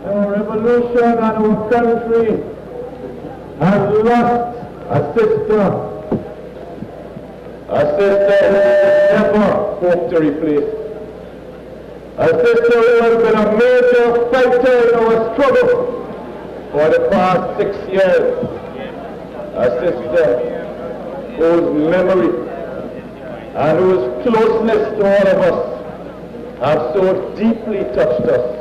Our revolution and our country has lost a sister who never hope to replace. A sister who has been a major fighter in our struggle for the past 6 years. A sister whose memory and whose closeness to all of us have so deeply touched us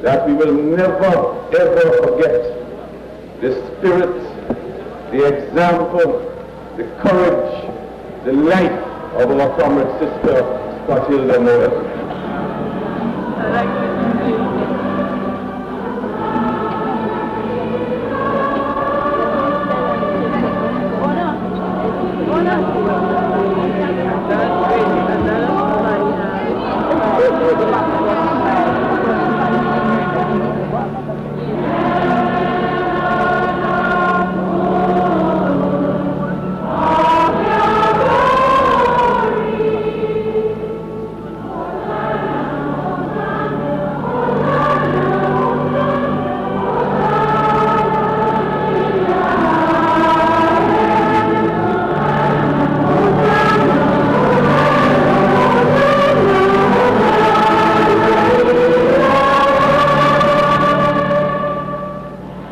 that we will never ever forget the spirit, the example, the courage, the life of our comrade sister, Matilda Maurice.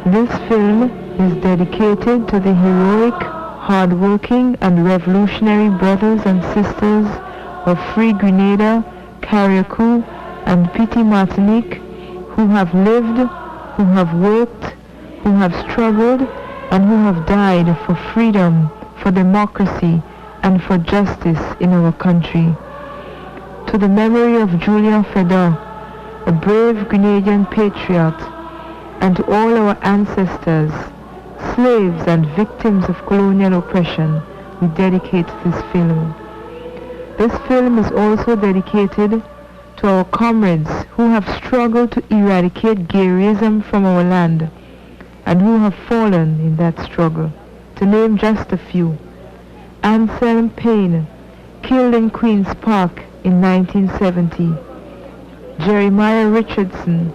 This film is dedicated to the heroic, hard-working and revolutionary brothers and sisters of Free Grenada, Carriacou and Petite Martinique who have lived, who have worked, who have struggled and who have died for freedom, for democracy and for justice in our country. To the memory of Julian Fedor, a brave Grenadian patriot, and to all our ancestors, slaves and victims of colonial oppression, we dedicate this film. This film is also dedicated to our comrades who have struggled to eradicate Garyism from our land and who have fallen in that struggle. To name just a few: Anselm Payne, killed in Queen's Park in 1970; Jeremiah Richardson,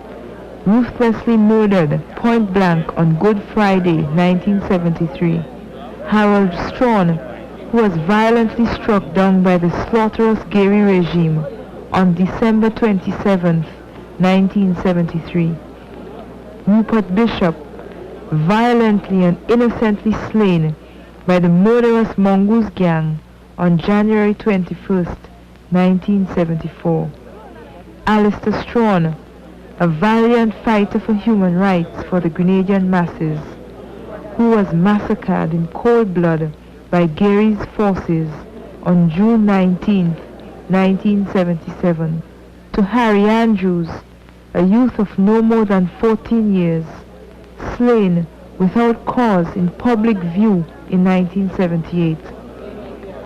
ruthlessly murdered point blank on Good Friday 1973; Harold Strawn, who was violently struck down by the slaughterous Gary regime on December 27, 1973; Rupert Bishop, violently and innocently slain by the murderous Mongoose gang on January 21, 1974; Alistair Strawn, a valiant fighter for human rights for the Grenadian masses, who was massacred in cold blood by Gary's forces on June 19, 1977; to Harry Andrews, a youth of no more than 14 years, slain without cause in public view in 1978;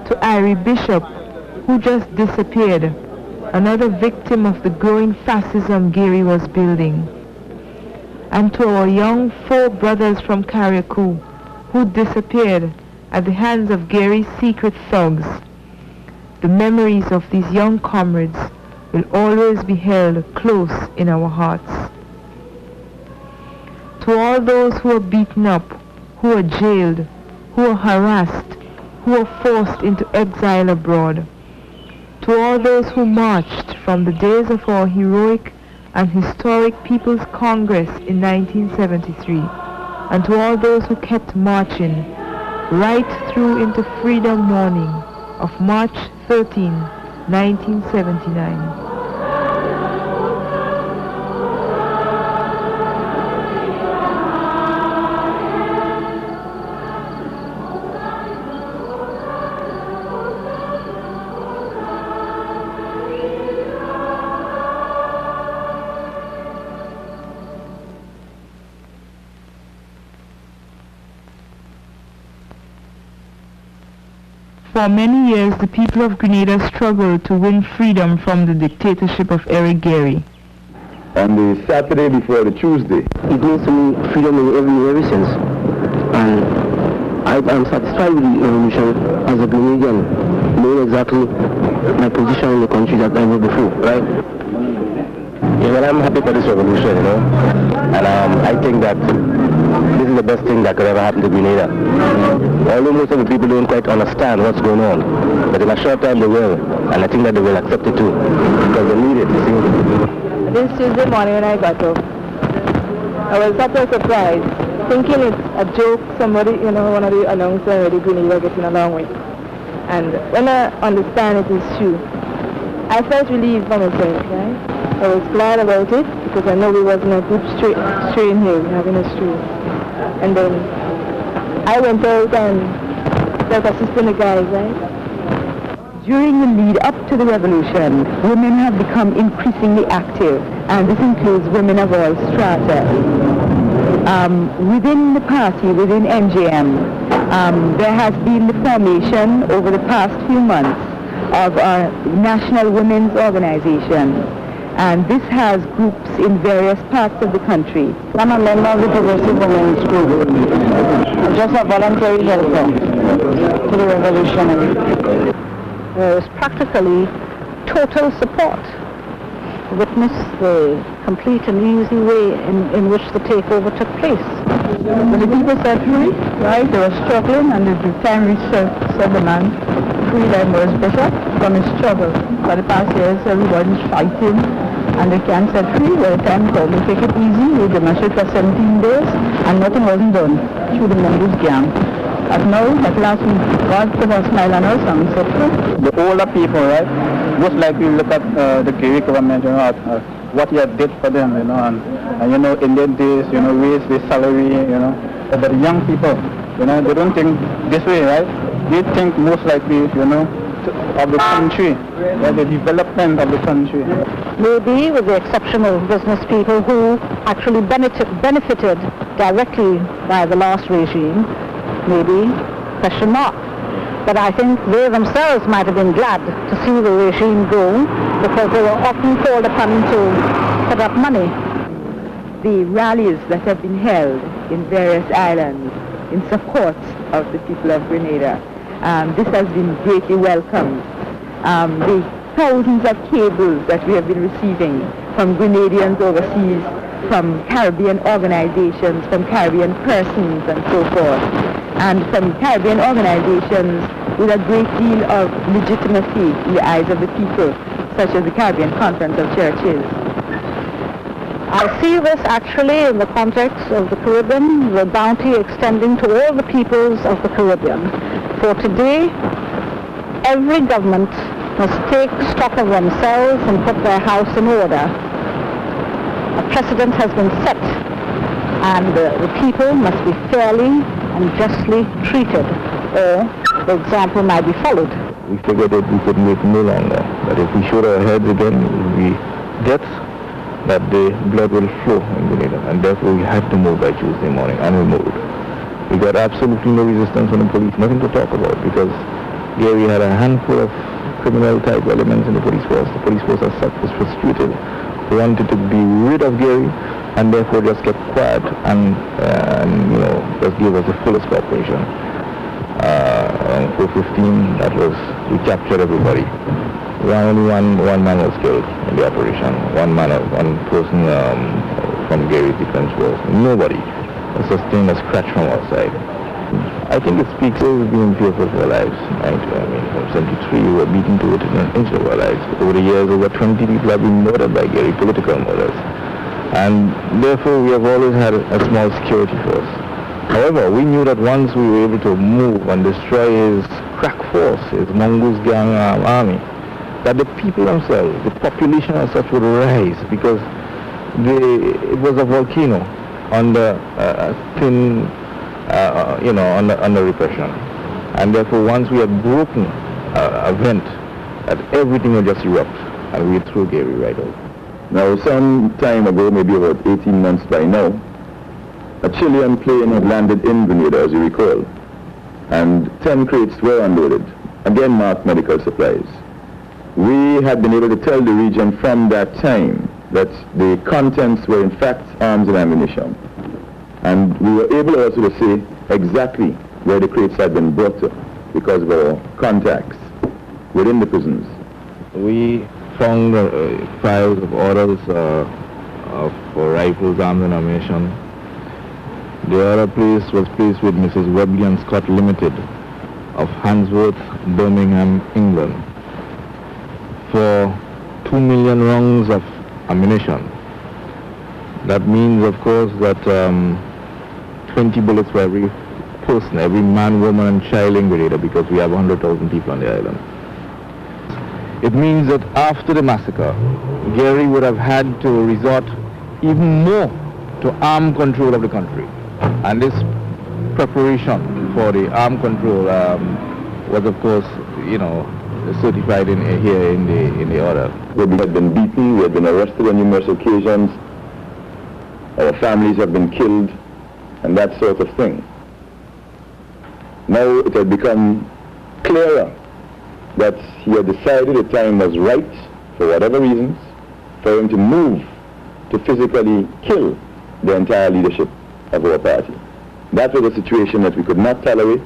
to Irie Bishop, who just disappeared, another victim of the growing fascism Gary was building; and to our young 4 brothers from Carriacou who disappeared at the hands of Gary's secret thugs. The memories of these young comrades will always be held close in our hearts. To all those who were beaten up, who were jailed, who were harassed, who were forced into exile abroad, to all those who marched from the days of our heroic and historic People's Congress in 1973, and to all those who kept marching right through into Freedom Morning of March 13, 1979. For many years, the people of Grenada struggled to win freedom from the dictatorship of Eric Gary. On the Saturday before the Tuesday, it means to me freedom in every sense. And I'm satisfied with the revolution as a Grenadian, knowing exactly my position in the country that I was before, right? Well, I'm happy for this revolution, you know, and I think that this is the best thing that could ever happen to Grenada. Although most of the people don't quite understand what's going on, but in a short time they will, and I think that they will accept it too, because they need it, you see. This Tuesday morning when I got up, I was such a surprise, thinking it's a joke, somebody, you know, one of the announcers already Grenada getting along with. And when I understand it is true, I felt relieved for myself, right? I was glad about it because I know we wasn't a group strain here, we having a strain. And then I went out and started assisting the guys, right? During the lead up to the revolution, women have become increasingly active, and this includes women of all strata. Within the party, within NJM, there has been the formation over the past few months of a national women's organization, and this has groups in various parts of the country. I'm a member of the Progressive Women's Group. I'm just a voluntary helper to the revolutionary. There is practically total support. Witness the complete and easy way in which the takeover took place. When the people set free, right, they were struggling, and the time reached said the man, free them was Bishop from his struggle. For the past years, everybody's fighting, and they can't set free. Well, the time called, they take it easy, they demonstrate for 17 days, and nothing wasn't done through the Mongoose gang. But now, at last, God put a smile on us, and we set free. The older people, right? Just like we look at the Gary government, you know, what he had did for them, you know, and you know, in their days, you know, raise their salary, you know. But the young people, you know, they don't think this way, right? They think most likely, you know, of the country, right? The development of the country. Maybe with the exception of business people who actually benefited directly by the last regime, maybe, question mark. But I think they themselves might have been glad to see the regime go because they were often called upon to put up money. The rallies that have been held in various islands in support of the people of Grenada, this has been greatly welcomed. The thousands of cables that we have been receiving from Grenadians overseas, from Caribbean organizations, from Caribbean persons and so forth, and from Caribbean organizations with a great deal of legitimacy in the eyes of the people, such as the Caribbean Conference of Churches. I see this actually in the context of the Caribbean, the bounty extending to all the peoples of the Caribbean. For today, every government must take stock of themselves and put their house in order. A precedent has been set, and the people must be fairly and justly treated, or the example might be followed. We figured that we could wait no longer, that if we showed our heads again, it would be deaths, that the blood will flow in Grenada, and therefore we had to move by Tuesday morning, and we moved. We got absolutely no resistance from the police, nothing to talk about, because here we had a handful of criminal type elements in the police force. The police force as such was frustrated, wanted to be rid of Gary, and therefore just kept quiet and you know, just gave us the fullest cooperation. On 4:15, that was, we captured everybody. Only one man was killed in the operation. One person from Gary's defense was. Nobody sustained a scratch from outside. I think it speaks of being fearful for our lives. Right? I mean, from 73, we were beaten to it in an inch of our lives. Over the years, over 20 people have been murdered by Gary, political murders. And therefore, we have always had a small security force. However, we knew that once we were able to move and destroy his crack force, his Mongoose gang army, that the people themselves, the population as such, would rise, because it was a volcano under thin, under repression. And therefore, once we had broken a vent, that everything would just erupt, and we threw Gary right out. Now, some time ago, maybe about 18 months by now, a Chilean plane had landed in Grenada, as you recall, and 10 crates were unloaded, again marked medical supplies. We had been able to tell the region from that time that the contents were in fact arms and ammunition. And we were able also to say exactly where the crates had been brought to because of our contacts within the prisons. We found files of orders of rifles, arms and ammunition. The other place was placed with Mrs. Webley and Scott Limited of Handsworth, Birmingham, England, for 2 million rounds of ammunition. That means, of course, that 20 bullets for every person, every man, woman and child in Grenada, because we have 100,000 people on the island. It means that after the massacre, Gary would have had to resort even more to armed control of the country. And this preparation for the armed control was, of course, certified here in the order. We had been beaten, we had been arrested on numerous occasions, our families have been killed, and that sort of thing. Now it had become clearer that he had decided the time was right, for whatever reasons, for him to move to physically kill the entire leadership of our party. That was a situation that we could not tolerate.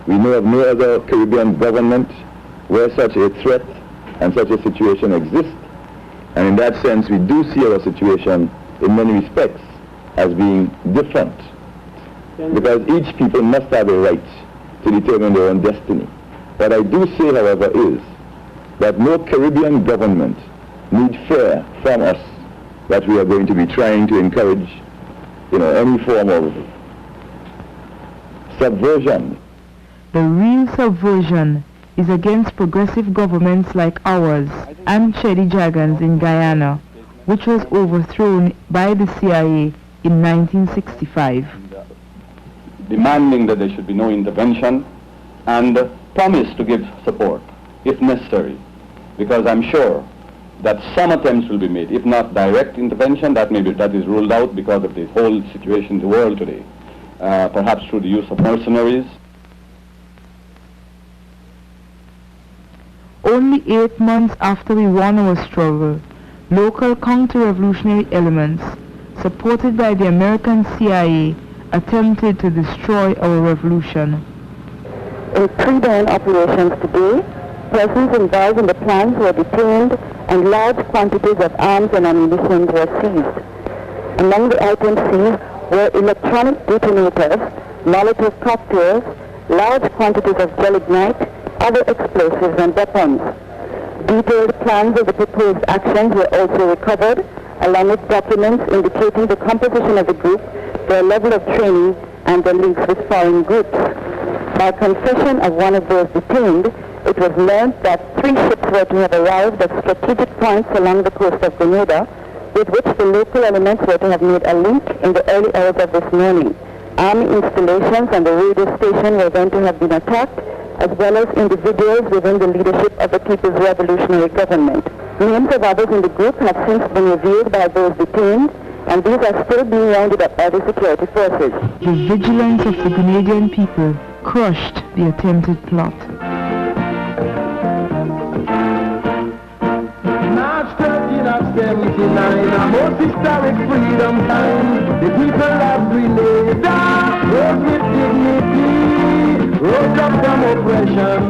We know of no other Caribbean government where such a threat and such a situation exists. And in that sense, we do see our situation in many respects as being different. Because each people must have a right to determine their own destiny. What I do say, however, is that no Caribbean government need fear from us that we are going to be trying to encourage, any form of subversion. The real subversion is against progressive governments like ours and Chedi Jagans in Guyana, which was overthrown by the CIA in 1965. Demanding that there should be no intervention and promise to give support if necessary, because I'm sure that some attempts will be made, if not direct intervention, that is ruled out because of the whole situation in the world today, perhaps through the use of mercenaries. Only 8 months after we won our struggle, local counter-revolutionary elements, supported by the American CIA, attempted to destroy our revolution. In 3 dawn operations today, persons involved in the plans were detained and large quantities of arms and ammunition were seized. Among the items seized were electronic detonators, Molotov cocktails, large quantities of gelignite, other explosives and weapons. Detailed plans of the proposed actions were also recovered, along with documents indicating the composition of the group, their level of training, and their links with foreign groups. By confession of one of those detained, it was learned that 3 ships were to have arrived at strategic points along the coast of Grenada, with which the local elements were to have made a link in the early hours of this morning. Army installations and the radio station were then to have been attacked, as well as individuals within the leadership of the People's Revolutionary Government. Names of others in the group have since been revealed by those detained, and these are still being rounded up by the security forces. The vigilance of the Grenadian people crushed the attempted plot. March 13 of 79, a most historic freedom time. The people of Grenada rose with dignity, rose up from oppression,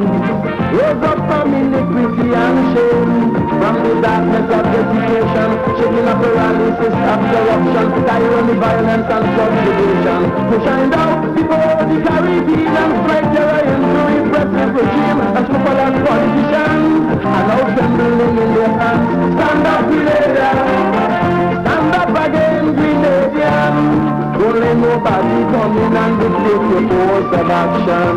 rose up from iniquity and shame, from the darkness of desecration, shaking up paralysis of corruption, tyranny, violence and subjugation, to shine out before the Caribbean and strike terror into repressive regime, as people and politicians are now trembling in their hands. Stand up, Grenada! Stand up again, Grenadian! Don't let nobody come in and dictate your course of action.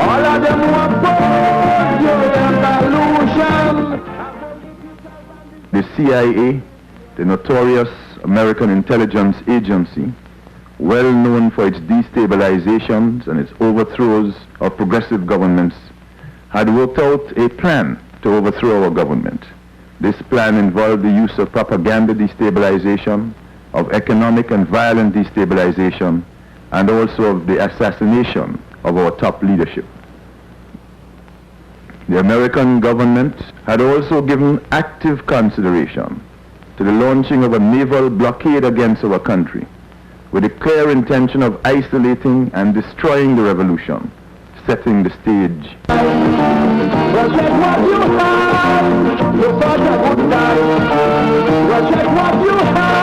All of them who oppose your revolution. The CIA, the notorious American intelligence agency, well known for its destabilizations and its overthrows of progressive governments, had worked out a plan to overthrow our government. This plan involved the use of propaganda destabilization, of economic and violent destabilization, and also of the assassination of our top leadership. The American government had also given active consideration to the launching of a naval blockade against our country, with the clear intention of isolating and destroying the revolution, setting the stage. Protect what you have, you fought a good fight. Protect what you have.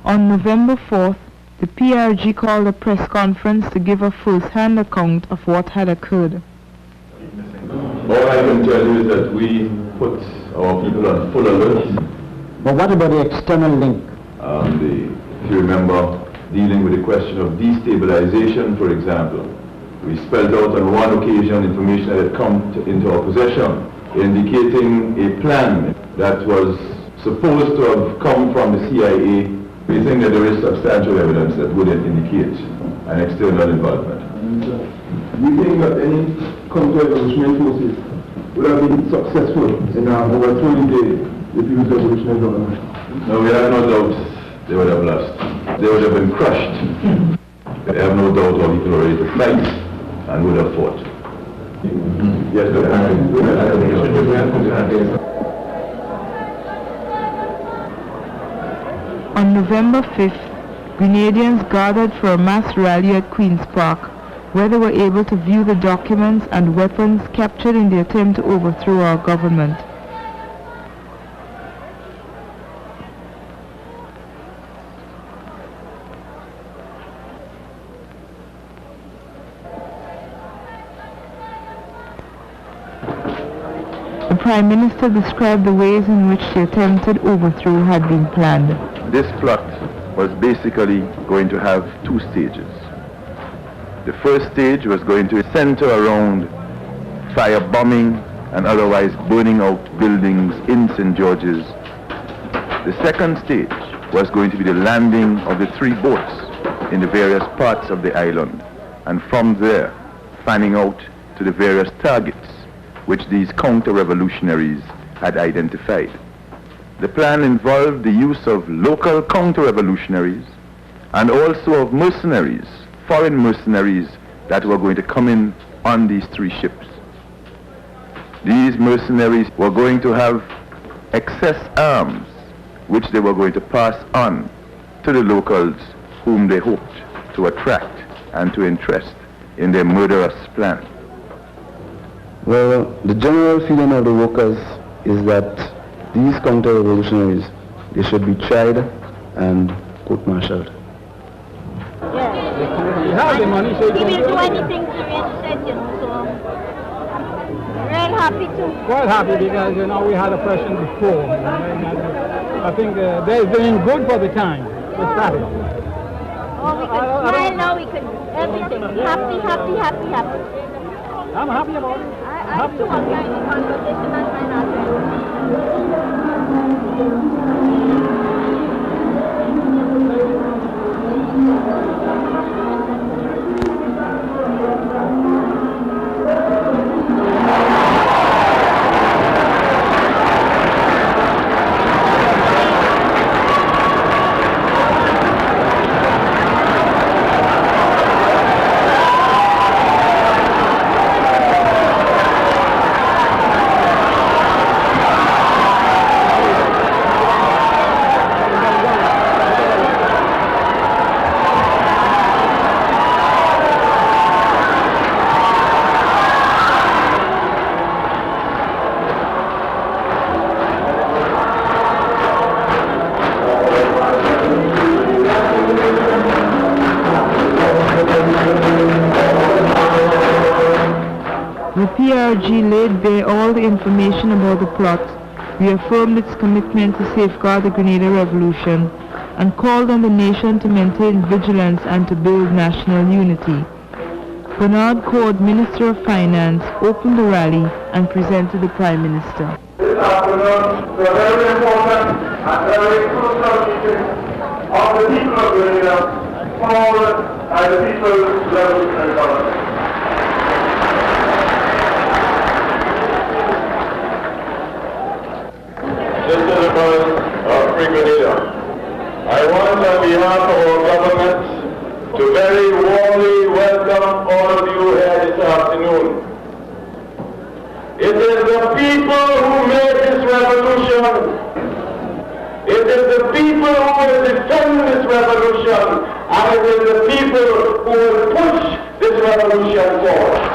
On November 4th, the PRG called a press conference to give a first-hand account of what had occurred. All I can tell you is that we put our people on full alert. But what about the external link? If you remember, dealing with the question of destabilization, for example, we spelled out on one occasion information that had come into our possession, indicating a plan that was supposed to have come from the CIA. We think that there is substantial evidence that would indicate an external involvement. We think that any counter-revolutionary forces would have been successful in over 20 days if it was revolutionary government. No, we have no doubt they would have lost. They would have been crushed. We have no doubt our people are ready to fight and would have fought. Yes, On November 5th, Grenadians gathered for a mass rally at Queen's Park, where they were able to view the documents and weapons captured in the attempt to overthrow our government. The Prime Minister described the ways in which the attempted overthrow had been planned. This plot was basically going to have two stages. The first stage was going to center around firebombing and otherwise burning out buildings in St. George's. The second stage was going to be the landing of the three boats in the various parts of the island, and from there fanning out to the various targets which these counter-revolutionaries had identified. The plan involved the use of local counter-revolutionaries and also of mercenaries, foreign mercenaries that were going to come in on these three ships. These mercenaries were going to have excess arms which they were going to pass on to the locals whom they hoped to attract and to interest in their murderous plan. Well, the general feeling of the workers is that these counter-revolutionaries, they should be tried and court-martialed. You have the money, so you can do anything to raise said, you know, so real happy too. Quite happy because, you know, we had a president before. I think they're doing good for the time. We're starting. Oh, we could smile now, we could everything. Happy, happy, happy, happy. I'm happy about it. I too am trying the conversation and find out. The PRG laid bare all the information about the plot, reaffirmed its commitment to safeguard the Grenada Revolution, and called on the nation to maintain vigilance and to build national unity. Bernard Cord, Minister of Finance, opened the rally and presented the Prime Minister. This afternoon, to a very important and very crucial meeting of the people of Grenada, called by the People's Revolutionary Government. Citizens of Free Grenada, I want on behalf of our government to very warmly welcome all of you here this afternoon. It is the people who made this revolution. It is the people who will defend this revolution, and it is the people who will push this revolution forward.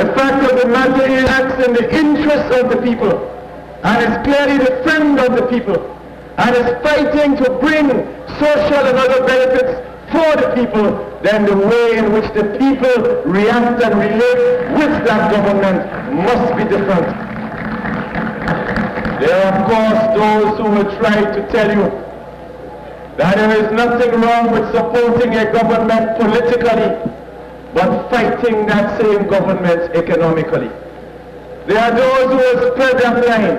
The fact of the matter is, it acts in the interest of the people, and is clearly the friend of the people, and is fighting to bring social and other benefits for the people, then the way in which the people react and relate with that government must be different. There are, of course, those who will try to tell you that there is nothing wrong with supporting a government politically, but fighting that same government economically. There are those who will spread that line,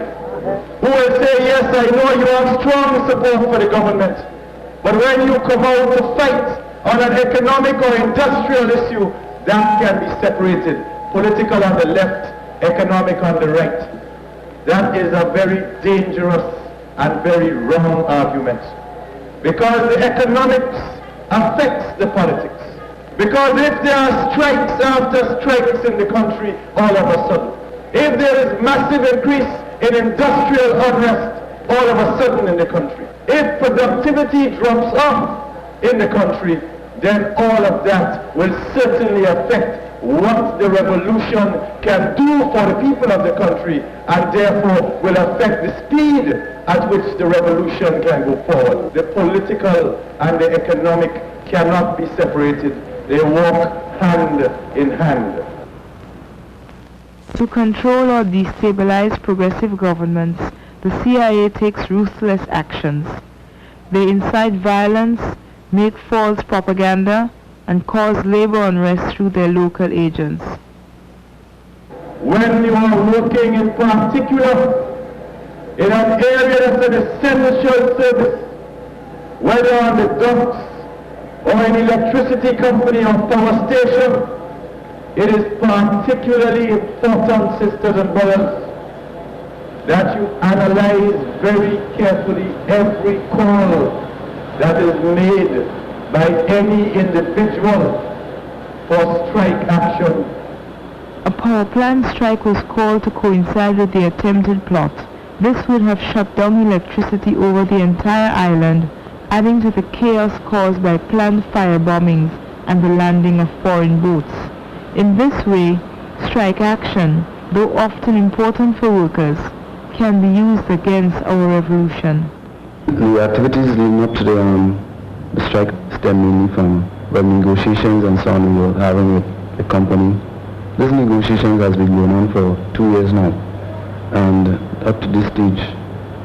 who will say, yes, I know you have strong support for the government, but when you come out to fight on an economic or industrial issue, that can be separated. Political on the left, economic on the right. That is a very dangerous and very wrong argument, because the economics affects the politics. Because if there are strikes after strikes in the country all of a sudden, if there is massive increase in industrial unrest all of a sudden in the country, if productivity drops off in the country, then all of that will certainly affect what the revolution can do for the people of the country, and therefore will affect the speed at which the revolution can go forward. The political and the economic cannot be separated. They walk hand in hand. To control or destabilize progressive governments, the CIA takes ruthless actions. They incite violence, make false propaganda, and cause labor unrest through their local agents. When you are working in particular in an area that's an essential service, whether on the docks or an electricity company or power station, it is particularly important, sisters and brothers, that you analyze very carefully every call that is made by any individual for strike action. A power plant strike was called to coincide with the attempted plot. This would have shut down electricity over the entire island, adding to the chaos caused by planned fire bombings and the landing of foreign boats. In this way, strike action, though often important for workers, can be used against our revolution. The activities leading up to the strike stem mainly from negotiations and so on we were having with the company. This negotiations has been going on for 2 years now, and up to this stage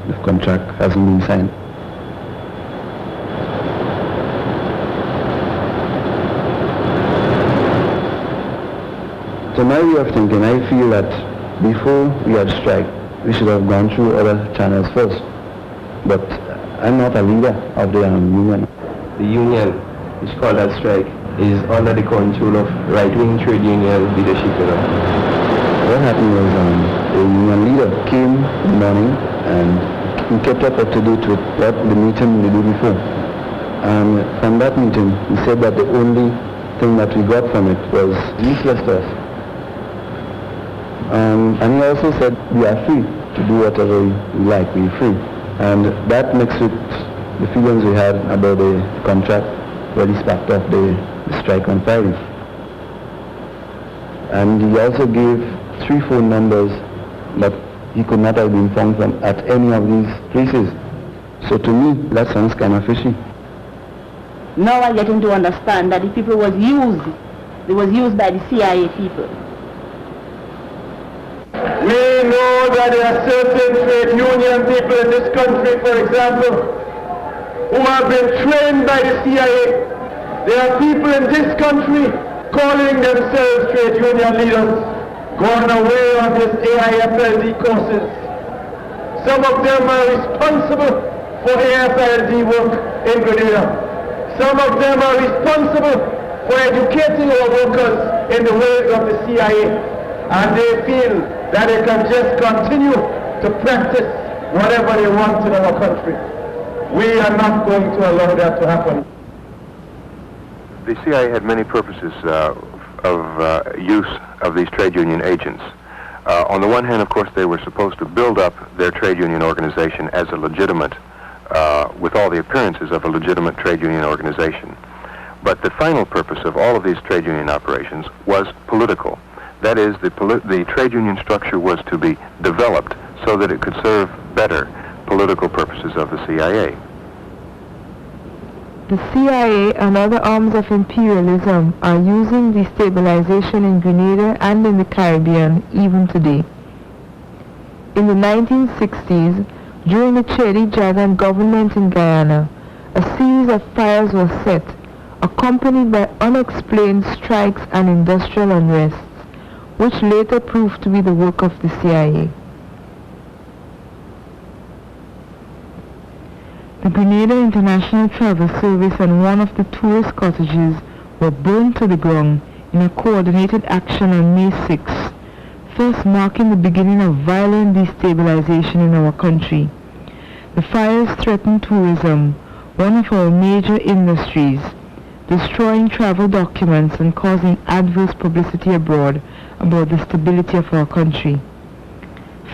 the contract hasn't been signed. So my way of thinking, I feel that before we had strike, we should have gone through other channels first. But I'm not a leader of the union. The union, which called that strike, is under the control of right-wing trade union leadership. What happened was the union leader came in the morning and he kept up to date with what the meeting we did before. And from that meeting, he said that the only thing that we got from it was useless to us. And he also said we are free to do whatever we like, we're free. And that mixed with the feelings we had about the contract really sparked off the strike on Friday. And he also gave 3 phone numbers that he could not have been found from at any of these places. So to me, that sounds kind of fishy. Now I'm getting to understand that the people was used. They was used by the CIA people. We know that there are certain trade union people in this country, for example, who have been trained by the CIA. There are people in this country calling themselves trade union leaders, going away on this AIFLD courses. Some of them are responsible for AIFLD work in Grenada. Some of them are responsible for educating our workers in the ways of the CIA. And they feel that they can just continue to practice whatever they want in our country. We are not going to allow that to happen. The CIA had many purposes of use of these trade union agents. On the one hand, of course, they were supposed to build up their trade union organization as a legitimate, with all the appearances of a legitimate trade union organization. But the final purpose of all of these trade union operations was political. That is, the trade union structure was to be developed so that it could serve better political purposes of the CIA. The CIA and other arms of imperialism are using destabilization in Grenada and in the Caribbean even today. In the 1960s, during the Chedi-Jagan government in Guyana, a series of fires was set, accompanied by unexplained strikes and industrial unrests, which later proved to be the work of the CIA. The Grenada International Travel Service and one of the tourist cottages were burned to the ground in a coordinated action on May 6, thus marking the beginning of violent destabilization in our country. The fires threatened tourism, one of our major industries, destroying travel documents and causing adverse publicity abroad about the stability of our country.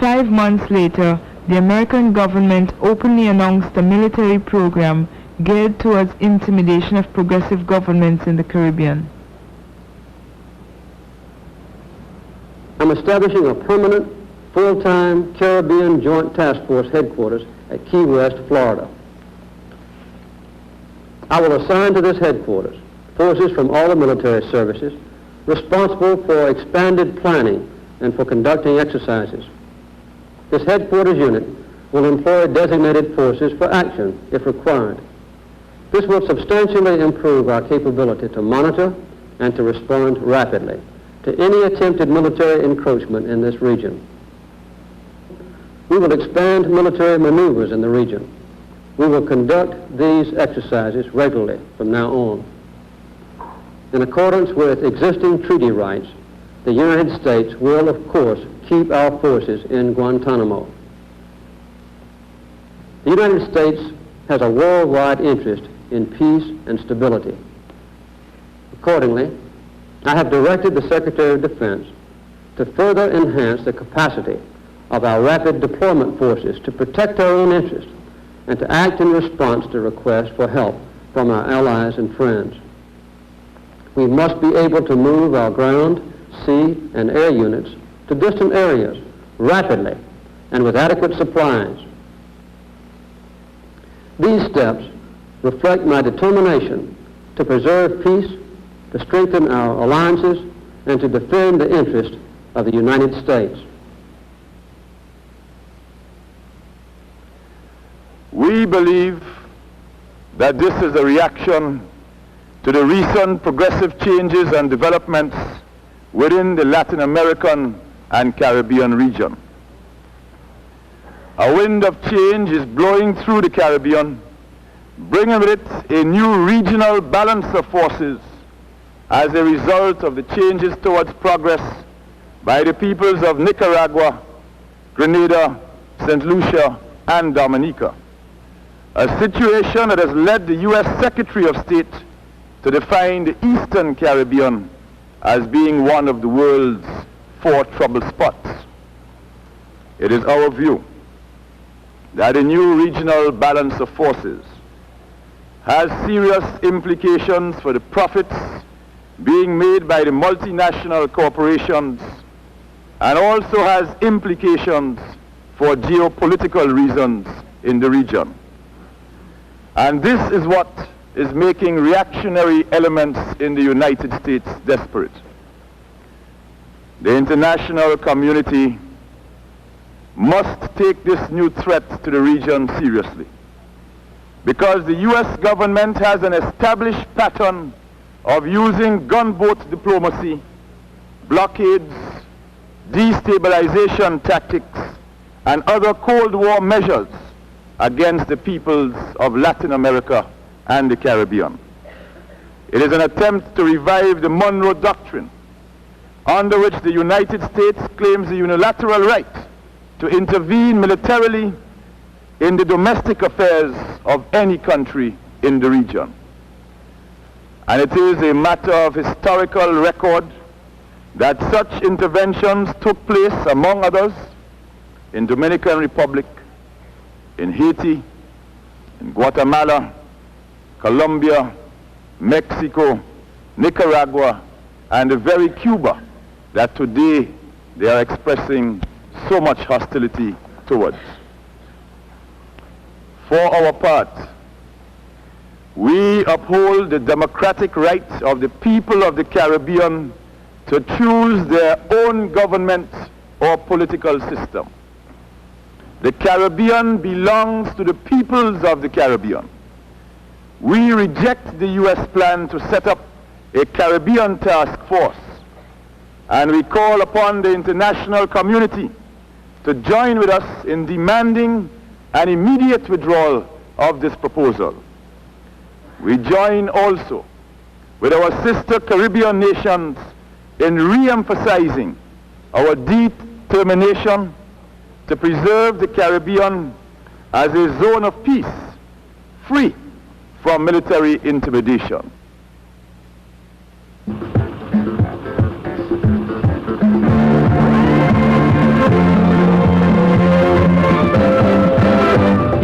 5 months later, the American government openly announced a military program geared towards intimidation of progressive governments in the Caribbean. I'm establishing a permanent, full-time Caribbean Joint Task Force headquarters at Key West, Florida. I will assign to this headquarters forces from all the military services responsible for expanded planning and for conducting exercises. This headquarters unit will employ designated forces for action if required. This will substantially improve our capability to monitor and to respond rapidly to any attempted military encroachment in this region. We will expand military maneuvers in the region. We will conduct these exercises regularly from now on. In accordance with existing treaty rights, the United States will, of course, keep our forces in Guantanamo. The United States has a worldwide interest in peace and stability. Accordingly, I have directed the Secretary of Defense to further enhance the capacity of our rapid deployment forces to protect our own interests and to act in response to requests for help from our allies and friends. We must be able to move our ground, sea, and air units to distant areas rapidly and with adequate supplies. These steps reflect my determination to preserve peace, to strengthen our alliances, and to defend the interests of the United States. We believe that this is a reaction to the recent progressive changes and developments within the Latin American and Caribbean region. A wind of change is blowing through the Caribbean, bringing with it a new regional balance of forces as a result of the changes towards progress by the peoples of Nicaragua, Grenada, St. Lucia, and Dominica. A situation that has led the U.S. Secretary of State to define the Eastern Caribbean as being one of the world's 4 trouble spots. It is our view that a new regional balance of forces has serious implications for the profits being made by the multinational corporations and also has implications for geopolitical reasons in the region. And this is what is making reactionary elements in the United States desperate. The international community must take this new threat to the region seriously, because the U.S. government has an established pattern of using gunboat diplomacy, blockades, destabilization tactics, and other Cold War measures against the peoples of Latin America and the Caribbean. It is an attempt to revive the Monroe Doctrine, under which the United States claims the unilateral right to intervene militarily in the domestic affairs of any country in the region. And it is a matter of historical record that such interventions took place, among others, in Dominican Republic, in Haiti, in Guatemala, Colombia, Mexico, Nicaragua, and the very Cuba that today they are expressing so much hostility towards. For our part, we uphold the democratic right of the people of the Caribbean to choose their own government or political system. The Caribbean belongs to the peoples of the Caribbean. We reject the U.S. plan to set up a Caribbean task force, and we call upon the international community to join with us in demanding an immediate withdrawal of this proposal. We join also with our sister Caribbean nations in re-emphasizing our determination to preserve the Caribbean as a zone of peace, free from military intimidation.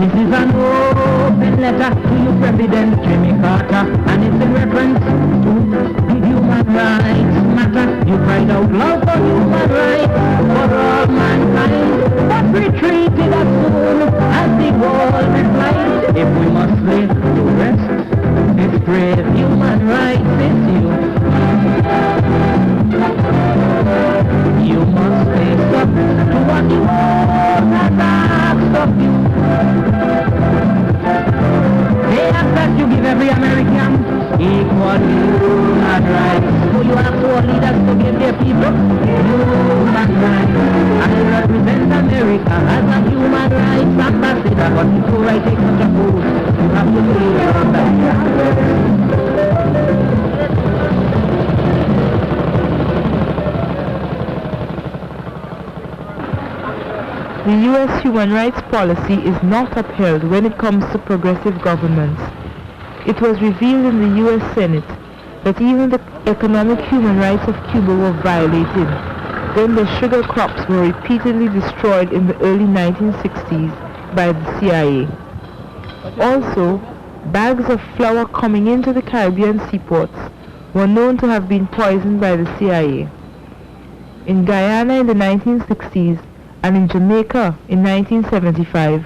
This is an open letter to you, President Jimmy Carter, and it's in reference to the human rights matter. You cried out loud for human rights for all mankind, but retreated as soon as the world replied. If we must lay to rest this brave human rights issue, you must face up to what the world has asked of you. They ask that you give every American equal human rights. So you ask all leaders to give their people human rights. I represent America as a human rights ambassador, but before I take such a oath, you have to do your best. The U.S. human rights policy is not upheld when it comes to progressive governments. It was revealed in the U.S. Senate that even the economic human rights of Cuba were violated when the sugar crops were repeatedly destroyed in the early 1960s by the CIA. Also, bags of flour coming into the Caribbean seaports were known to have been poisoned by the CIA. In Guyana in the 1960s, and in Jamaica in 1975,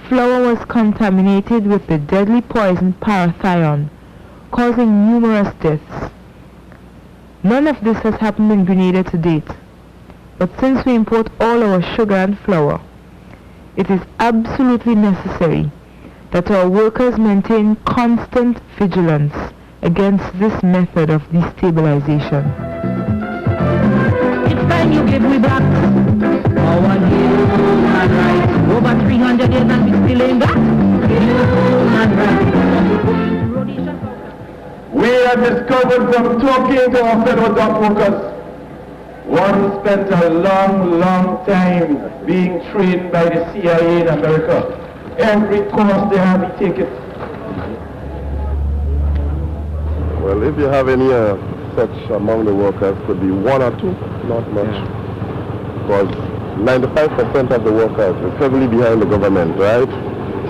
flour was contaminated with the deadly poison parathion, causing numerous deaths. None of this has happened in Grenada to date, but since we import all our sugar and flour, it is absolutely necessary that our workers maintain constant vigilance against this method of destabilization. It's time you give me back our human rights. Over 300 years and we still ain't got human rights. We have discovered from talking to our fellow dock workers, one spent a long time being trained by the CIA in America. Every course they have, he take it. Well, if you have any such among the workers, could be one or two, not much. Because 95% of the workers is heavily behind the government, right?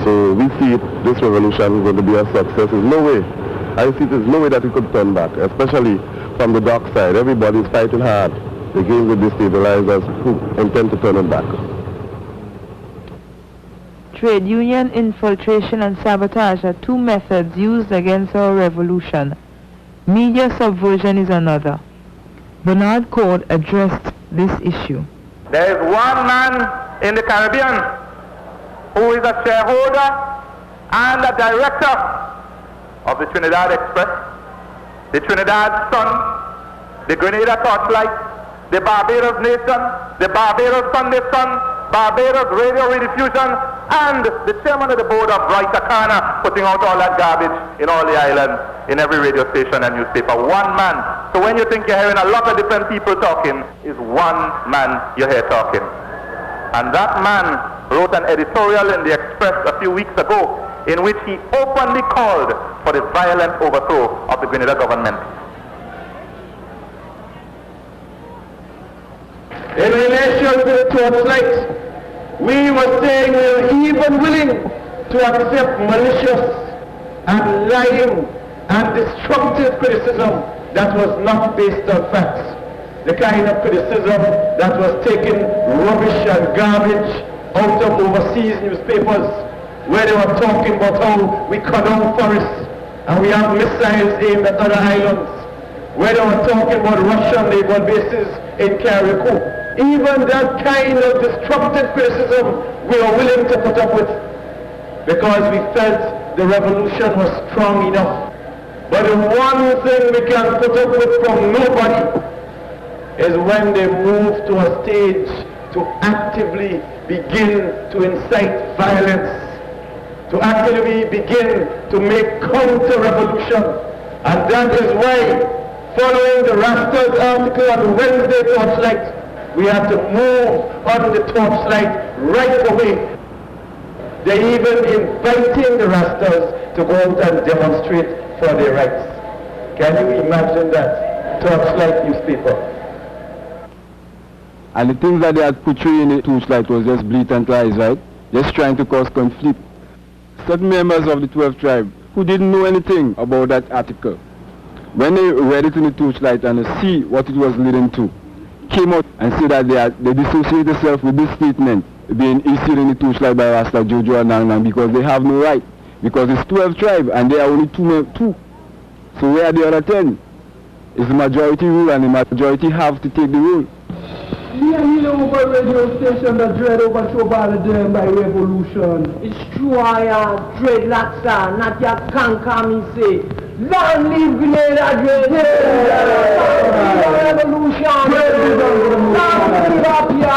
So we see this revolution is going to be a success. There's no way. I see there's no way that we could turn back, especially from the dock side. Everybody's fighting hard against the destabilizers who intend to turn it back. Trade union infiltration and sabotage are two methods used against our revolution. Media subversion is another. Bernard Cord addressed this issue. There is one man in the Caribbean who is a shareholder and a director of the Trinidad Express, the Trinidad Sun, the Grenada Torchlight, the Barbados Nation, the Barbados Sunday Sun, Barbados Radio Rediffusion, and the chairman of the board of Brightakana, putting out all that garbage in all the islands, in every radio station and newspaper. One man. So when you think you're hearing a lot of different people talking, is one man you hear talking. And that man wrote an editorial in the Express a few weeks ago in which he openly called for the violent overthrow of the Grenada government. In relation to the Torchlight, we were saying we were even willing to accept malicious and lying and destructive criticism that was not based on facts. the kind of criticism that was taking rubbish and garbage out of overseas newspapers, where they were talking about how we cut down forests and we have missiles aimed at other islands, where they were talking about Russian naval bases in Carriacou. Even that kind of destructive criticism we are willing to put up with, because we felt the revolution was strong enough. But the one thing we can put up with from nobody is when they move to a stage to actively begin to incite violence, to actively begin to make counter-revolution. And that is why, following the Rastas article on the Wednesday Torchlight, we have to move on the Torchlight right away. They're even inviting the Rastas to go out and demonstrate for their rights. Can you imagine that? Torchlight newspaper. And the things that they had portrayed in the Torchlight was just blatant lies, right? Just trying to cause conflict. Certain members of the 12th tribe who didn't know anything about that article, when they read it in the Torchlight and they see what it was leading to, came out and said that they dissociate themselves with this statement being issued in the Torchlight by Rasta Jojo and Nang because they have no right. Because it's 12 tribe and there are only two. So where are the other 10? It's the majority rule and the majority have to take the rule. Yeah, you know about radio station that dread over Chobala them by revolution. It's true, I dread Laksa, not your canker me say. Long live Grenada, dread. Revolution. Long live up here.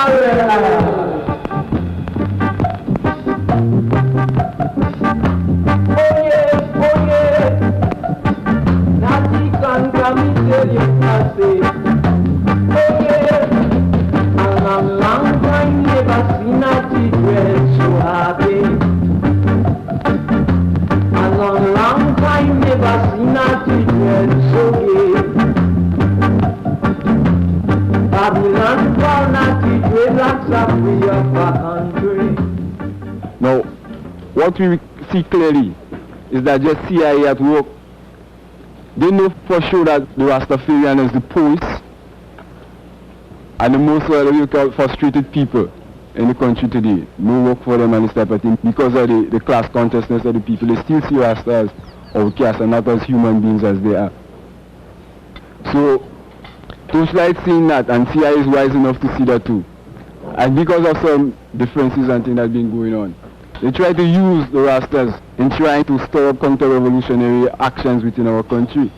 Oh yeah. Not the canker me tell you, I say. Oh yeah. A long time never seen a children so happy. A long time never seen a children so gay. Babylon born a children like a free of a country. Now, what we see clearly is that just CIA at work. They know for sure that the Rastafarian is the police and the most frustrated people in the country today. No work for them and this type of thing because of the class consciousness of the people. They still see us as outcasts and not as human beings as they are. So, Torchlight seeing that and CIA is wise enough to see that too. And because of some differences and things that have been going on, they try to use the Rastas in trying to stir up counter-revolutionary actions within our country.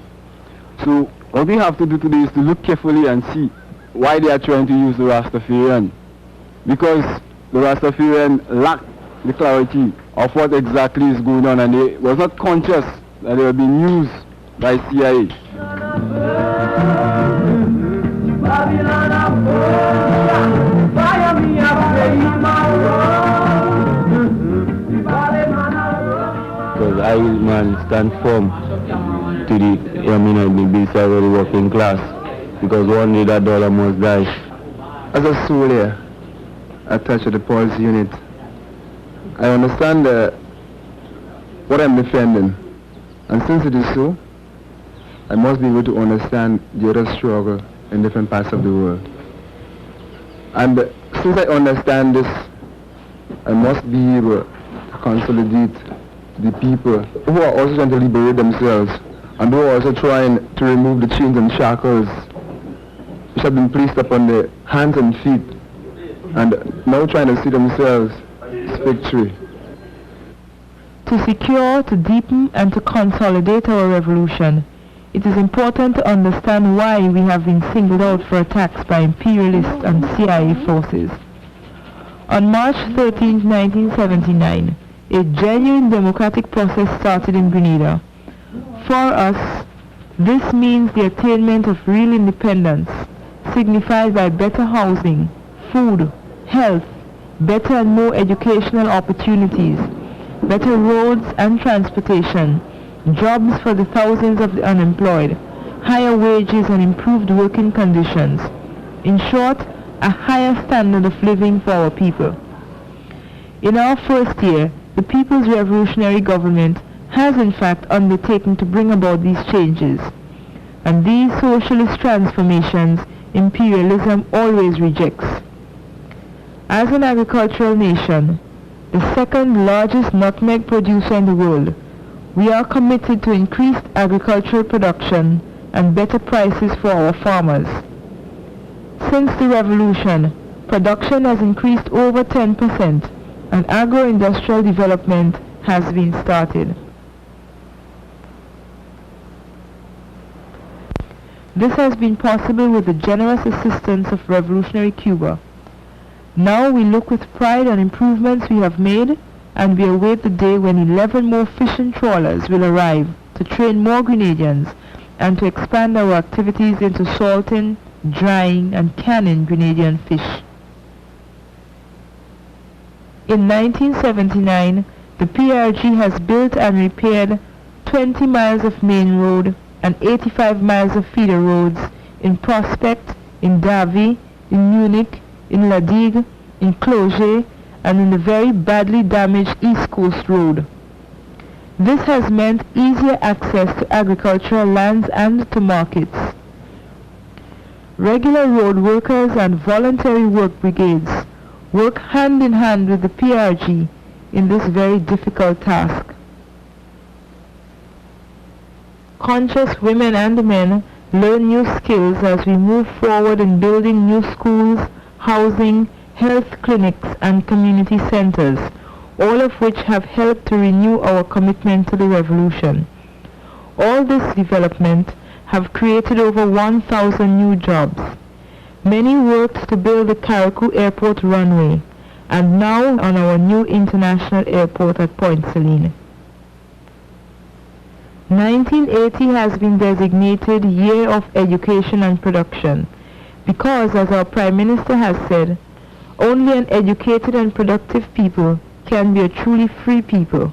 So, what we have to do today is to look carefully and see why they are trying to use the Rastafarian. Because the Rastafarian lack the clarity of what exactly is going on and they was not conscious that they were being used by CIA. Because I, man, stand firm to the base of the working class. Because one day that dollar must die. As a soldier attached to the police unit, I understand what I'm defending. And since it is so, I must be able to understand the other struggle in different parts of the world. And since I understand this, I must be able to consolidate the people who are also trying to liberate themselves and who are also trying to remove the chains and shackles which have been placed upon their hands and feet, and now trying to see themselves victory. To secure, to deepen, and to consolidate our revolution, it is important to understand why we have been singled out for attacks by imperialist and CIA forces. On March 13, 1979, a genuine democratic process started in Grenada. For us, this means the attainment of real independence, signified by better housing, food, health, better and more educational opportunities, better roads and transportation, jobs for the thousands of the unemployed, higher wages and improved working conditions. In short, a higher standard of living for our people. In our first year, the People's Revolutionary Government has in fact undertaken to bring about these changes. And these socialist transformations imperialism always rejects. As an agricultural nation, the second largest nutmeg producer in the world, we are committed to increased agricultural production and better prices for our farmers. Since the revolution, production has increased over 10% and agro-industrial development has been started. This has been possible with the generous assistance of revolutionary Cuba. Now we look with pride on improvements we have made, and we await the day when 11 more fishing trawlers will arrive to train more Grenadians and to expand our activities into salting, drying and canning Grenadian fish. In 1979, the PRG has built and repaired 20 miles of main road and 85 miles of feeder roads in Prospect, in Davie, in Munich, in La Digue, in Cloget, and in the very badly damaged East Coast Road. This has meant easier access to agricultural lands and to markets. Regular road workers and voluntary work brigades work hand in hand with the PRG in this very difficult task. Conscious women and men learn new skills as we move forward in building new schools, housing, health clinics and community centers, all of which have helped to renew our commitment to the revolution. All this development have created over 1,000 new jobs. Many worked to build the Carriacou Airport runway, and now on our new international airport at Point Celine. 1980 has been designated Year of Education and Production because, as our Prime Minister has said, only an educated and productive people can be a truly free people.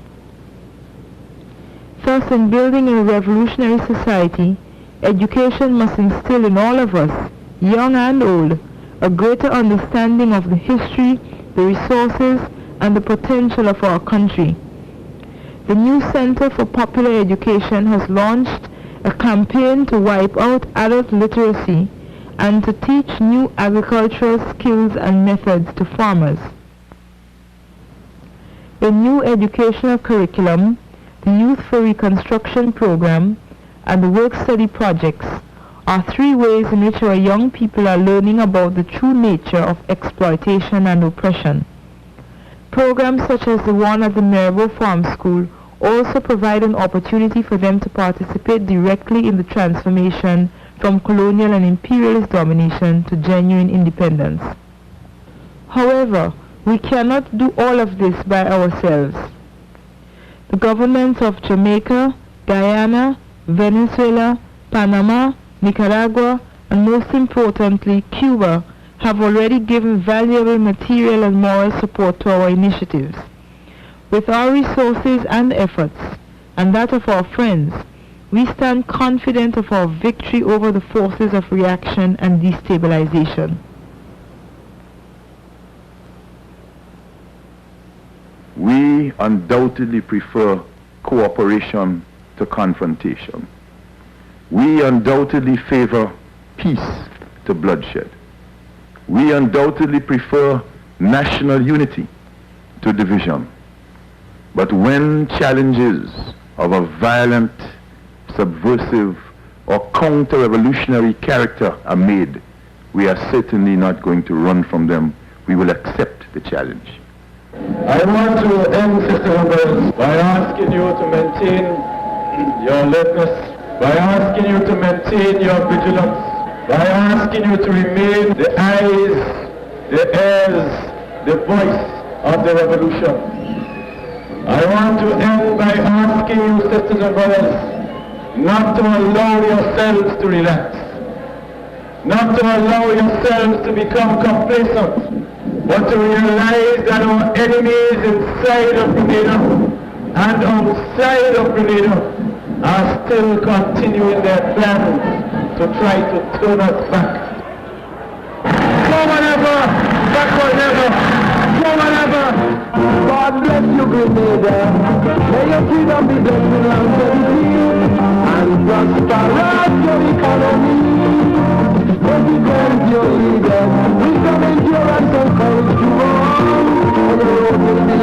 Thus, in building a revolutionary society, education must instill in all of us, young and old, a greater understanding of the history, the resources, and the potential of our country. The new Center for Popular Education has launched a campaign to wipe out adult literacy and to teach new agricultural skills and methods to farmers. A new educational curriculum, the Youth for Reconstruction program, and the work-study projects are three ways in which our young people are learning about the true nature of exploitation and oppression. Programs such as the one at the Mirabeau Farm School also provide an opportunity for them to participate directly in the transformation from colonial and imperialist domination to genuine independence. However, we cannot do all of this by ourselves. The governments of Jamaica, Guyana, Venezuela, Panama, Nicaragua, and most importantly, Cuba, have already given valuable material and moral support to our initiatives. With our resources and efforts, and that of our friends, we stand confident of our victory over the forces of reaction and destabilization. We undoubtedly prefer cooperation to confrontation. We undoubtedly favor peace to bloodshed. We undoubtedly prefer national unity to division. But when challenges of a violent, subversive, or counter-revolutionary character are made, we are certainly not going to run from them. We will accept the challenge. I want to end, sisters and brothers, by asking you to maintain your alertness, by asking you to maintain your vigilance, by asking you to remain the eyes, the ears, the voice of the revolution. I want to end by asking you, sisters and brothers, not to allow yourselves to relax, not to allow yourselves to become complacent, but to realize that our enemies inside of Grenada and outside of Grenada are still continuing their plans to try to turn us back. Forward ever, backward never, forward ever. God bless you, Grenada. May your freedom be blessed and prosper your economy. President, your leader. Wisdom, endurance, and courage to go on. On the road will be